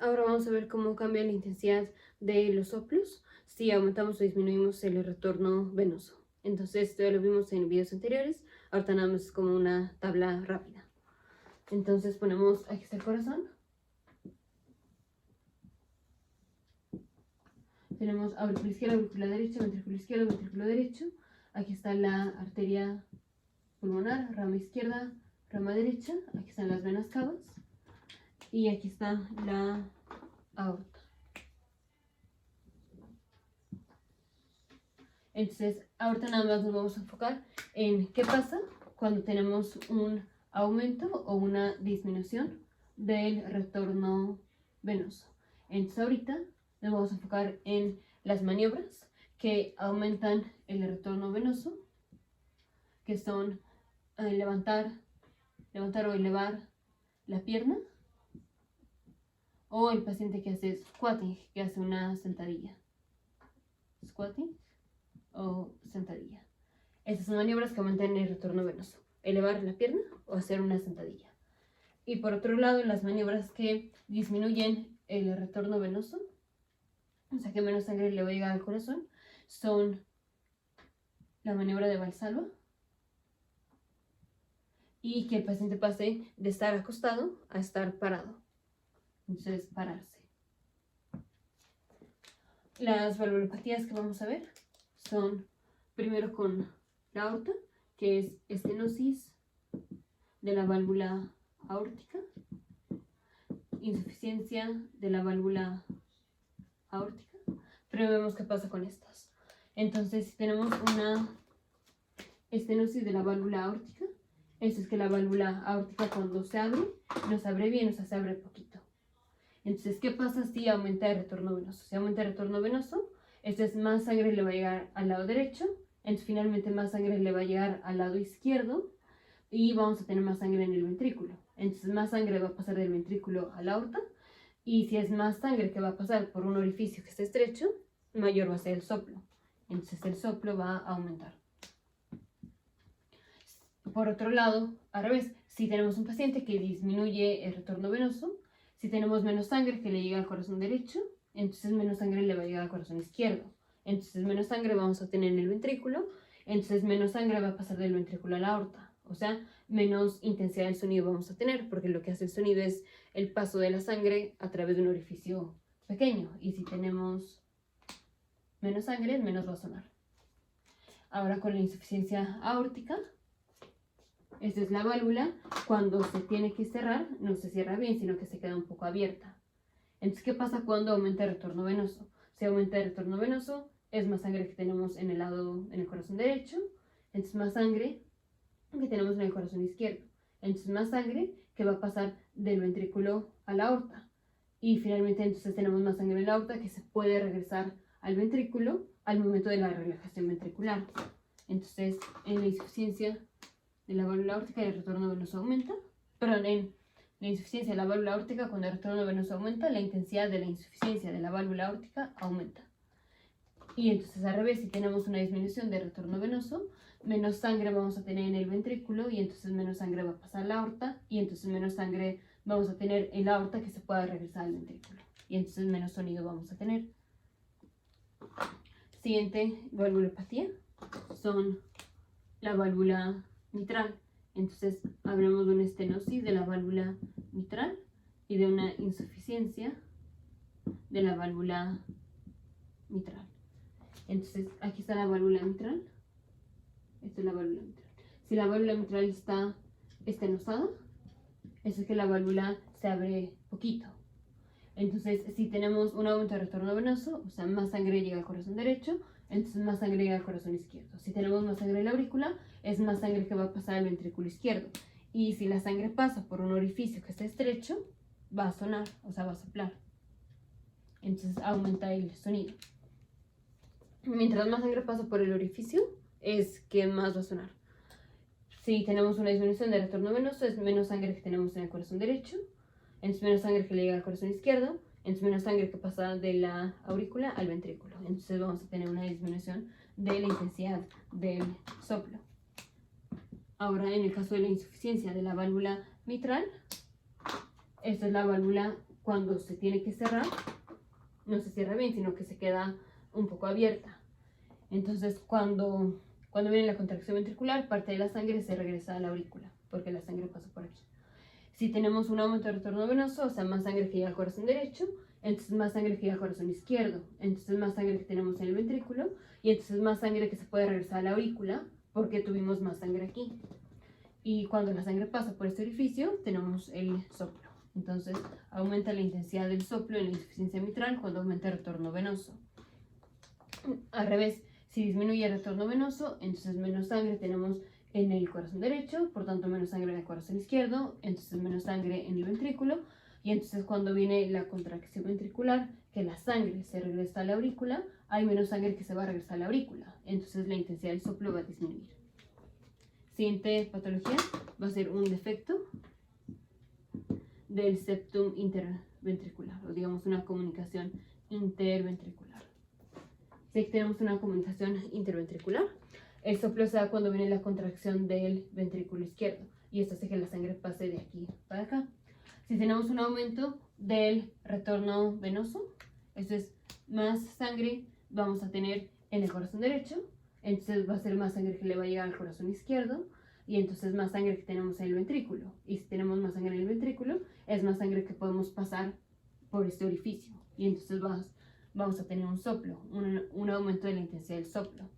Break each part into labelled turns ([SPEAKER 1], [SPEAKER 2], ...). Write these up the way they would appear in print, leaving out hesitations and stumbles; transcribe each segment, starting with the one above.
[SPEAKER 1] Ahora vamos a ver cómo cambia la intensidad de los soplos si aumentamos o disminuimos el retorno venoso. Entonces, esto ya lo vimos en videos anteriores. Ahorita nada más es como una tabla rápida. Entonces ponemos, aquí está el corazón. Tenemos aurícula izquierda, aurícula derecha, ventrículo izquierdo, ventrículo derecho. Aquí está la arteria pulmonar, rama izquierda, rama derecha. Aquí están las venas cavas. Y aquí está la aorta. Entonces, ahorita nada más nos vamos a enfocar en qué pasa cuando tenemos un aumento o una disminución del retorno venoso. Entonces, ahorita nos vamos a enfocar en las maniobras que aumentan el retorno venoso, que son levantar o elevar la pierna, o el paciente que hace squatting, que hace una sentadilla. Squatting o sentadilla. Estas son maniobras que aumentan el retorno venoso. Elevar la pierna o hacer una sentadilla. Y por otro lado, las maniobras que disminuyen el retorno venoso, o sea que menos sangre le va a llegar al corazón, son la maniobra de Valsalva y que el paciente pase de estar acostado a estar parado. Entonces, pararse. Las valvulopatías que vamos a ver son primero con la aorta, que es estenosis de la válvula aórtica, insuficiencia de la válvula aórtica, pero vemos qué pasa con estas. Entonces, si tenemos una estenosis de la válvula aórtica, esto es que la válvula aórtica cuando se abre, no se abre bien, o sea, se abre poquito. Entonces, ¿qué pasa si aumenta el retorno venoso? Si aumenta el retorno venoso, entonces más sangre le va a llegar al lado derecho, entonces finalmente más sangre le va a llegar al lado izquierdo y vamos a tener más sangre en el ventrículo. Entonces más sangre va a pasar del ventrículo a la aorta y si es más sangre que va a pasar por un orificio que esté estrecho, mayor va a ser el soplo. Entonces el soplo va a aumentar. Por otro lado, al revés, si tenemos un paciente que disminuye el retorno venoso, si tenemos menos sangre que le llega al corazón derecho, entonces menos sangre le va a llegar al corazón izquierdo. Entonces menos sangre vamos a tener en el ventrículo, entonces menos sangre va a pasar del ventrículo a la aorta. O sea, menos intensidad del sonido vamos a tener, porque lo que hace el sonido es el paso de la sangre a través de un orificio pequeño. Y si tenemos menos sangre, menos va a sonar. Ahora con la insuficiencia aórtica, esta es la válvula, cuando se tiene que cerrar, no se cierra bien, sino que se queda un poco abierta. Entonces, ¿qué pasa cuando aumenta el retorno venoso? Si aumenta el retorno venoso, es más sangre que tenemos en el corazón derecho, entonces más sangre que tenemos en el corazón izquierdo. Entonces, más sangre que va a pasar del ventrículo a la aorta. Y finalmente, entonces tenemos más sangre en la aorta que se puede regresar al ventrículo al momento de la relajación ventricular. Entonces, en la insuficiencia de la válvula aórtica el retorno venoso aumenta, perdón, en la insuficiencia de la válvula aórtica cuando el retorno venoso aumenta, la intensidad de la insuficiencia de la válvula aórtica aumenta. Y entonces al revés, si tenemos una disminución del retorno venoso, menos sangre vamos a tener en el ventrículo y entonces menos sangre va a pasar a la aorta y entonces menos sangre vamos a tener en la aorta que se pueda regresar al ventrículo y entonces menos sonido vamos a tener. Siguiente valvulopatía son la válvula mitral. Entonces hablamos de una estenosis de la válvula mitral y de una insuficiencia de la válvula mitral. Entonces aquí está la válvula mitral. Esta es la válvula mitral. Si la válvula mitral está estenosada, eso es que la válvula se abre poquito. Entonces, si tenemos un aumento de retorno venoso, o sea, más sangre llega al corazón derecho, entonces más sangre llega al corazón izquierdo. Si tenemos más sangre en la aurícula, es más sangre que va a pasar al ventrículo izquierdo. Y si la sangre pasa por un orificio que está estrecho, va a sonar, o sea, va a soplar. Entonces aumenta el sonido. Mientras más sangre pasa por el orificio, es que más va a sonar. Si tenemos una disminución de retorno venoso, es menos sangre que tenemos en el corazón derecho, entonces menos sangre que le llega al corazón izquierdo, entonces menos sangre que pasa de la aurícula al ventrículo. Entonces vamos a tener una disminución de la intensidad del soplo. Ahora, en el caso de la insuficiencia de la válvula mitral, esta es la válvula cuando se tiene que cerrar, no se cierra bien, sino que se queda un poco abierta. Entonces, cuando viene la contracción ventricular, parte de la sangre se regresa a la aurícula, porque la sangre pasa por aquí. Si tenemos un aumento de retorno venoso, o sea, más sangre que llega al corazón derecho, entonces más sangre que llega al corazón izquierdo, entonces más sangre que tenemos en el ventrículo, y entonces más sangre que se puede regresar a la aurícula, porque tuvimos más sangre aquí. Y cuando la sangre pasa por este orificio, tenemos el soplo. Entonces, aumenta la intensidad del soplo en la insuficiencia mitral cuando aumenta el retorno venoso. Al revés, si disminuye el retorno venoso, entonces menos sangre tenemos en el corazón derecho, por tanto menos sangre en el corazón izquierdo, entonces menos sangre en el ventrículo, y entonces cuando viene la contracción ventricular, que la sangre se regresa a la aurícula, hay menos sangre que se va a regresar a la aurícula, entonces la intensidad del soplo va a disminuir. Siguiente patología va a ser un defecto del septum interventricular, o digamos una comunicación interventricular. Si tenemos una comunicación interventricular, el soplo se da cuando viene la contracción del ventrículo izquierdo, y esto hace que la sangre pase de aquí para acá. Si tenemos un aumento del retorno venoso, esto es más sangre vamos a tener en el corazón derecho, entonces va a ser más sangre que le va a llegar al corazón izquierdo, y entonces más sangre que tenemos en el ventrículo. Y si tenemos más sangre en el ventrículo, es más sangre que podemos pasar por este orificio, y entonces vamos a tener un soplo, un aumento de la intensidad del soplo.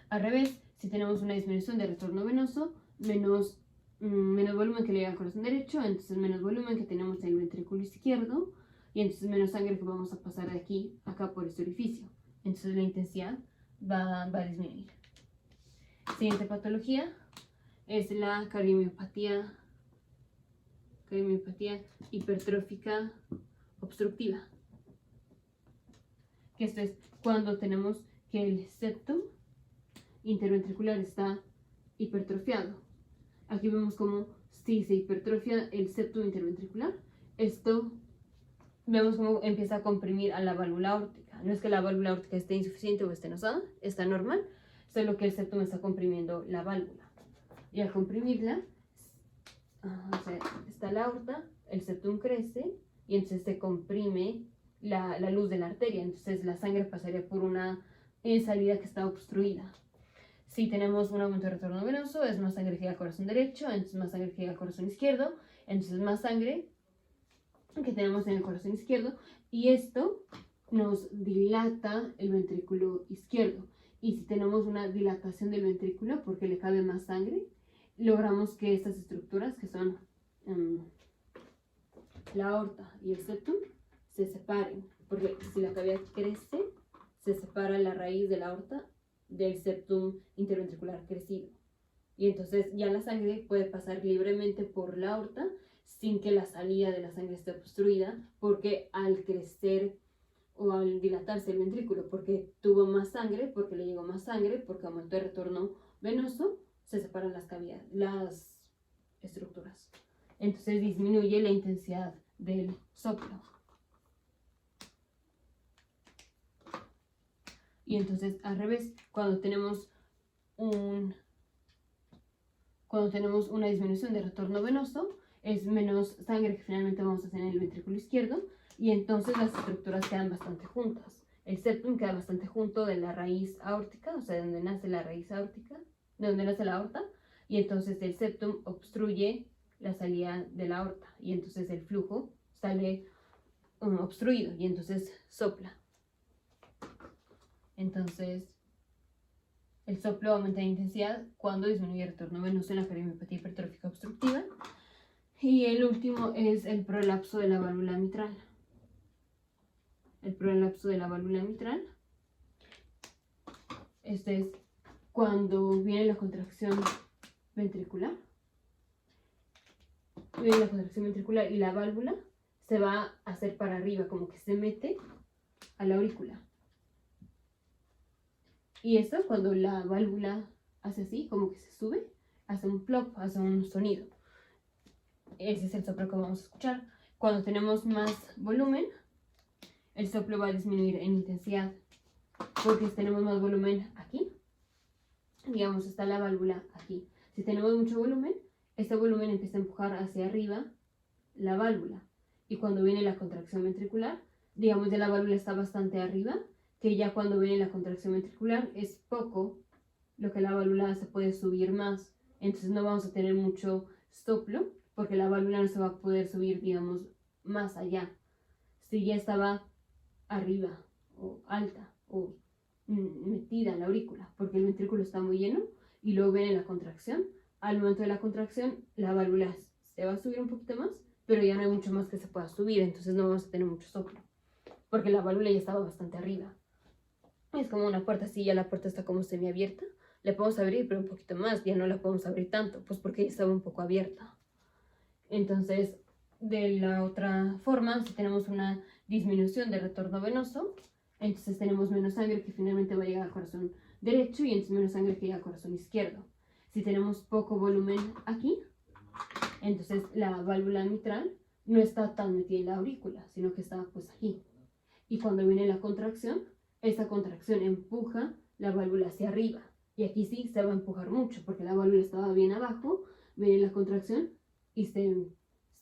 [SPEAKER 1] Al revés, si tenemos una disminución de retorno venoso, menos volumen que le llega al corazón derecho, entonces menos volumen que tenemos en el ventrículo izquierdo, y entonces menos sangre que vamos a pasar de aquí a acá por este orificio. Entonces la intensidad va a disminuir. Siguiente patología es la cardiomiopatía hipertrófica obstructiva. Que esto es cuando tenemos que el septum interventricular está hipertrofiado. Aquí vemos como si se hipertrofia el septum interventricular, esto vemos cómo empieza a comprimir a la válvula aórtica. No es que la válvula aórtica esté insuficiente o estenosada, está normal, solo que el septum está comprimiendo la válvula. Y al comprimirla, está la aorta, el septum crece y entonces se comprime la luz de la arteria. Entonces la sangre pasaría por una salida que está obstruida. Si tenemos un aumento de retorno venoso, es más sangre que llega al corazón derecho, entonces más sangre que llega al corazón izquierdo, entonces más sangre que tenemos en el corazón izquierdo, y esto nos dilata el ventrículo izquierdo. Y si tenemos una dilatación del ventrículo porque le cabe más sangre, logramos que estas estructuras, que son la aorta y el septum, se separen, porque si la cavidad crece, se separa la raíz de la aorta del septum interventricular crecido, y entonces ya la sangre puede pasar libremente por la aorta sin que la salida de la sangre esté obstruida, porque al crecer o al dilatarse el ventrículo, porque tuvo más sangre, porque le llegó más sangre, porque aumentó el retorno venoso, se separan las estructuras. Entonces disminuye la intensidad del soplo. Y entonces al revés, cuando tenemos una disminución de retorno venoso, es menos sangre que finalmente vamos a tener en el ventrículo izquierdo, y entonces las estructuras quedan bastante juntas. El septum queda bastante junto de la raíz aórtica, o sea, de donde nace la raíz aórtica, de donde nace la aorta, y entonces el septum obstruye la salida de la aorta, y entonces el flujo sale obstruido, y entonces sopla. Entonces, el soplo aumenta de intensidad cuando disminuye el retorno venoso en la cardiomiopatía hipertrófica obstructiva. Y el último es el prolapso de la válvula mitral. El prolapso de la válvula mitral. Este es cuando viene la contracción ventricular. Viene la contracción ventricular y la válvula se va a hacer para arriba, como que se mete a la aurícula. Y esto, cuando la válvula hace así, como que se sube, hace un plop, hace un sonido. Ese es el soplo que vamos a escuchar. Cuando tenemos más volumen, el soplo va a disminuir en intensidad, porque si tenemos más volumen aquí, digamos, está la válvula aquí. Si tenemos mucho volumen, este volumen empieza a empujar hacia arriba la válvula. y cuando viene la contracción ventricular, digamos ya la válvula está bastante arriba, que ya cuando viene la contracción ventricular es poco lo que la válvula se puede subir más, entonces no vamos a tener mucho soplo porque la válvula no se va a poder subir, digamos, más allá. Si ya estaba arriba o alta o metida en la aurícula, porque el ventrículo está muy lleno y luego viene la contracción. Al momento de la contracción, la válvula se va a subir un poquito más, pero ya no hay mucho más que se pueda subir, entonces no vamos a tener mucho soplo, porque la válvula ya estaba bastante arriba. Es como una puerta, así ya la puerta está como semiabierta, la podemos abrir, pero un poquito más, ya no la podemos abrir tanto, pues porque ya estaba un poco abierta. Entonces, de la otra forma, si tenemos una disminución de retorno venoso, entonces tenemos menos sangre que finalmente va a llegar al corazón derecho y entonces menos sangre que llega al corazón izquierdo. Si tenemos poco volumen aquí, entonces la válvula mitral no está tan metida en la aurícula, sino que está pues aquí. Y cuando viene la contracción, esta contracción empuja la válvula hacia arriba. Y aquí sí se va a empujar mucho, porque la válvula estaba bien abajo, viene la contracción y se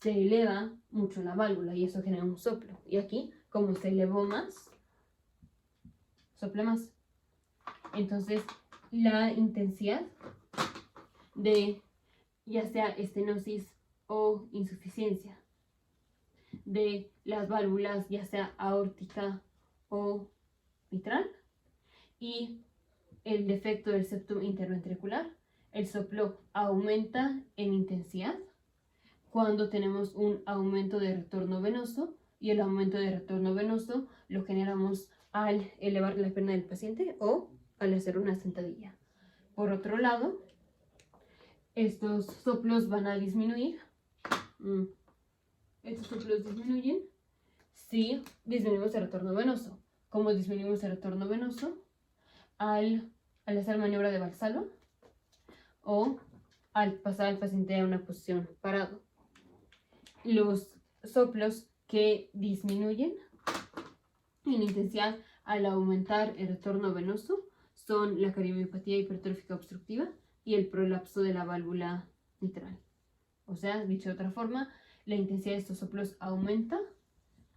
[SPEAKER 1] eleva mucho la válvula y eso genera un soplo. Y aquí, como se elevó más, sopla más. Entonces, la intensidad de ya sea estenosis o insuficiencia de las válvulas, ya sea aórtica o mitral, y el defecto del septum interventricular, el soplo aumenta en intensidad cuando tenemos un aumento de retorno venoso, y el aumento de retorno venoso lo generamos al elevar la pierna del paciente o al hacer una sentadilla. Por otro lado, estos soplos van a disminuir. Estos soplos disminuyen si disminuimos el retorno venoso. ¿Cómo disminuimos el retorno venoso? Al hacer maniobra de Valsalva o al pasar al paciente a una posición parado. Los soplos que disminuyen en intensidad al aumentar el retorno venoso son la cardiomiopatía hipertrófica obstructiva y el prolapso de la válvula mitral. O sea, dicho de otra forma, la intensidad de estos soplos aumenta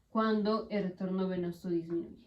[SPEAKER 1] cuando el retorno venoso disminuye.